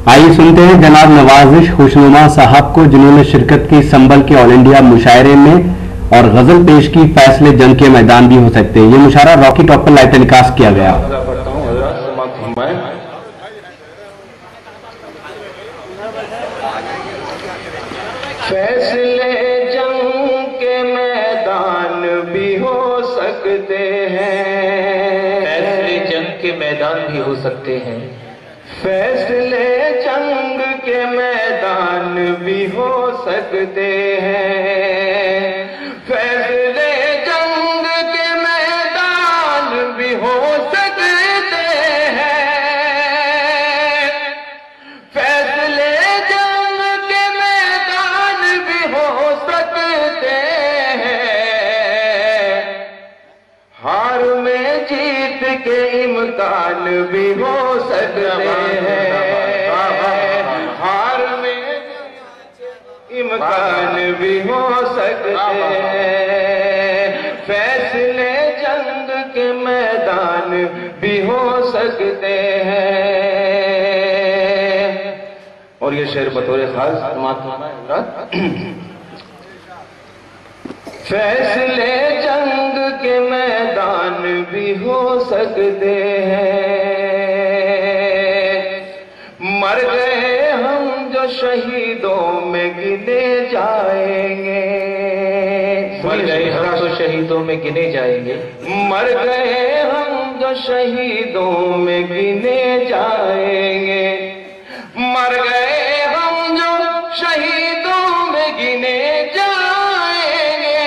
आइए सुनते हैं जनाब नवाजिश खुशनुमा साहब को, जिन्होंने शिरकत की संबल के ऑल इंडिया मुशायरे में और गजल पेश की फैसले जंग के मैदान भी हो सकते हैं। ये मुशायरा रॉकी टॉप पर लाइव टेलीकास्ट किया गया। फैसले जंग के मैदान भी हो सकते हैं, फैसले जंग के मैदान भी हो सकते हैं, फैसले जंग के मैदान भी हो सकते हैं, फैसले जंग के मैदान भी हो सकते हैं, फैसले जंग के मैदान भी हो सकते हैं, हार में जीत के इम्कान भी हो सकते हैं, हार में इम्कान भी हो सकते हैं, फैसले जंग के मैदान भी हो सकते हैं। और ये शेर बतौर खास फैसले जंग के मैदान भी हो सकते हैं, मर गए हम जो शहीदों में गिने जाएंगे, मर गए हम तो शहीदों में गिने जाएंगे, मर गए हम जो शहीदों में गिने जाएंगे, मर गए हम जो शहीदों में गिने जाएंगे,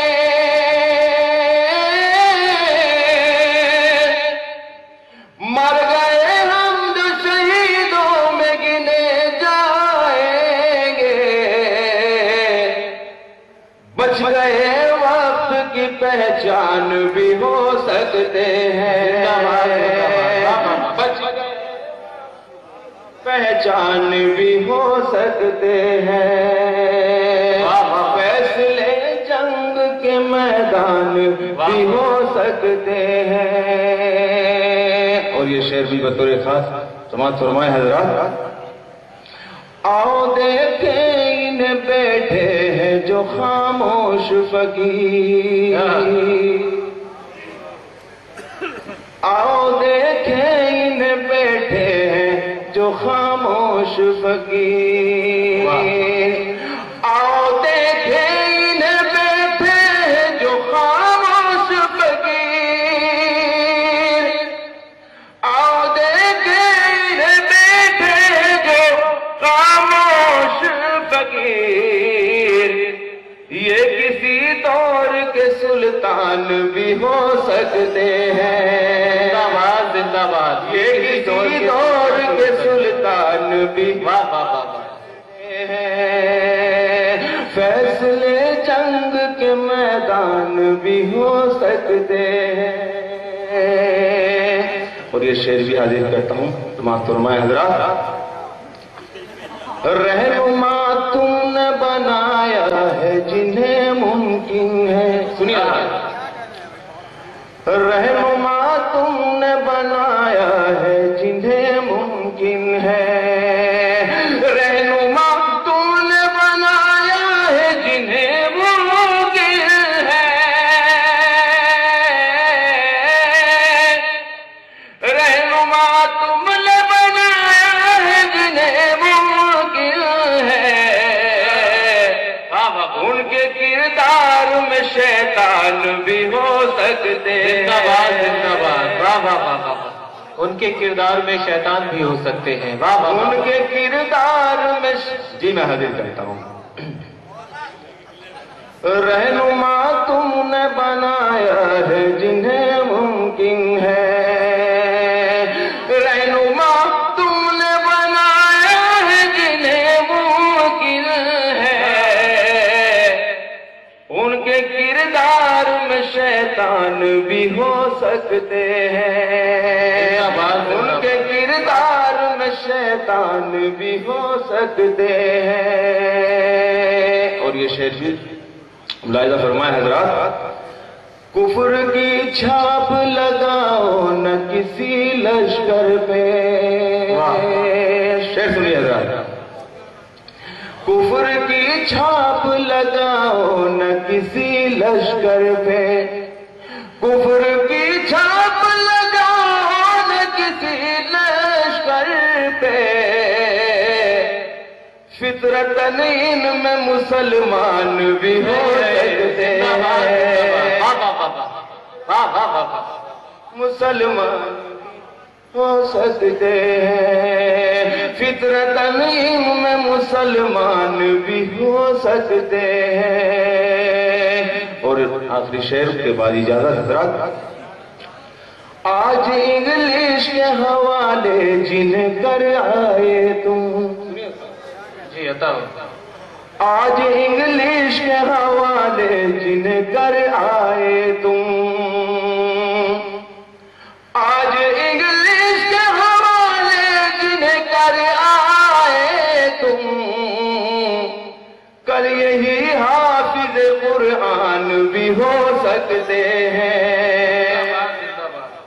मर गए हम जो शहीदों में गिने जाएंगे, बच गए वक्त की पहचान भी हो सकते हैं, बच गए पहचान भी हो सकते हैं, फैसले जंग के मैदान भी हो सकते हैं। और ये शेर भी बतौर खास समाज फरमाए हजरात, आओ देखें इन्हें बैठे हैं जो खामोश फकीर, आओ देखें इन्हें बैठे हैं जो खामोश फकीर, आओ देखें इन्हें बैठे हैं जो खामोश फकीर, आओ देखें इन्हें बैठे हैं जो खामोश फकीर, ये किसी दौर के सुल्तान भी हो सकते हैं, जिंदाबाद जिंदाबाद, ये किसी दौर के सुल्तान भी हैं, फैसले जंग के मैदान भी हो सकते हैं। और ये शेर भी हाजिर करता हूँ समाज फरमाए हजरात, रहनुमा तुमने बनाया है जिन्हें मुमकिन है, सुनिए, रहनुमा तुमने बनाया है जिन्हें मुमकिन है, रहनुमा तुमने बनाया है जिन्हें मुमकिन है, रहनुमा तुमने बनाया है जिन्हें मुमकिन है, उनके किरदार में शैतान भी हो सकते हैं, जिंदाबाद जिंदाबाद, वाह वाह वाह वाह, उनके किरदार में शैतान भी हो सकते हैं, वाह वाह, उनके किरदार में जी मैं हाजिर करता हूँ, रहनुमा तुमने बनाया है जिन्हें मुमकिन है, रहनुमा तुमने बनाया है जिन्हें मुमकिन है, उनके किरदार में शैतान भी हो सकते हैं, उनके किरदार में शैतान भी हो सकते हैं। और ये शेर भी मुलाहिजा फरमाए हजरात, कुफ्र की छाप लगाओ न किसी लश्कर पे, शेर सुनिए हजरात, کفر کی چھاپ لگاؤ نہ کسی لشکر پہ، کفر کی چھاپ لگاؤ نہ کسی لشکر پہ، فطرتاً ان میں مسلمان بھی ہو سکتے ہیں، مسلمان ہو سکتے ہیں، فطرتاً ان میں مسلمان بھی ہو سکتے ہیں۔ اور آخری شعر کے بعد اجازت حضرات، آج انگلش کے حوالے جن کر آئے تم، جی عطا آج انگلش کے حوالے جن کر آئے تم، آج انگلش کے حوالے جن کر آئے تم، کل یہی حافظ قرآن بھی ہو سکتے ہیں،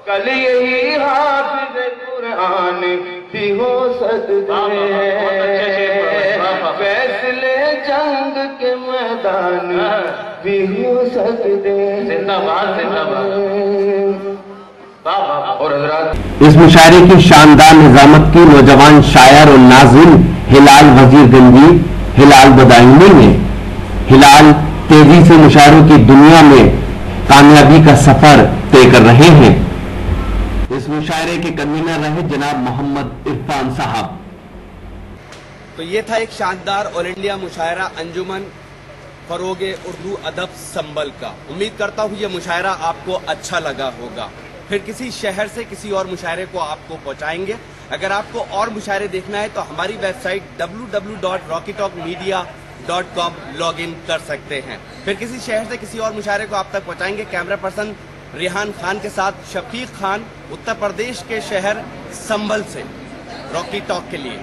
کل یہی حافظ قرآن بھی ہو سکتے ہیں، فیصلے جنگ کے میدان بھی ہو سکتے ہیں۔ زندہ باد، زندہ باد۔ اور حضرات، اس مشاعرے کی شاندار نظامت کی نوجوان شاعر اور ناظم ہلال وزیر گنجی ہلال بدائنی نے ہلال تیزی سے مشاعروں کی دنیا میں کامیابی کا سفر طے کر رہے ہیں۔ اس مشاعرے کے کنوینر رہے جناب محمد عرفان صاحب۔ تو یہ تھا ایک شاندار آل انڈیا مشاعرہ انجمن فروغ اردو ادب سنبل کا۔ امید کرتا ہوں یہ مشاعرہ آپ کو اچھا لگا ہوگا۔ پھر کسی شہر سے کسی اور مشاعرے کو آپ کو پہنچائیں گے۔ اگر آپ کو اور مشاعرے دیکھنا ہے تو ہماری web site www.rockytalkmedia.com log in کر سکتے ہیں۔ پھر کسی شہر سے کسی اور مشاعرے کو آپ تک پہنچائیں گے کیمرہ پرسن ریحان خان کے ساتھ شفیق خان، اتر پردیش کے شہر سنبل سے، راکی ٹاک کے لیے۔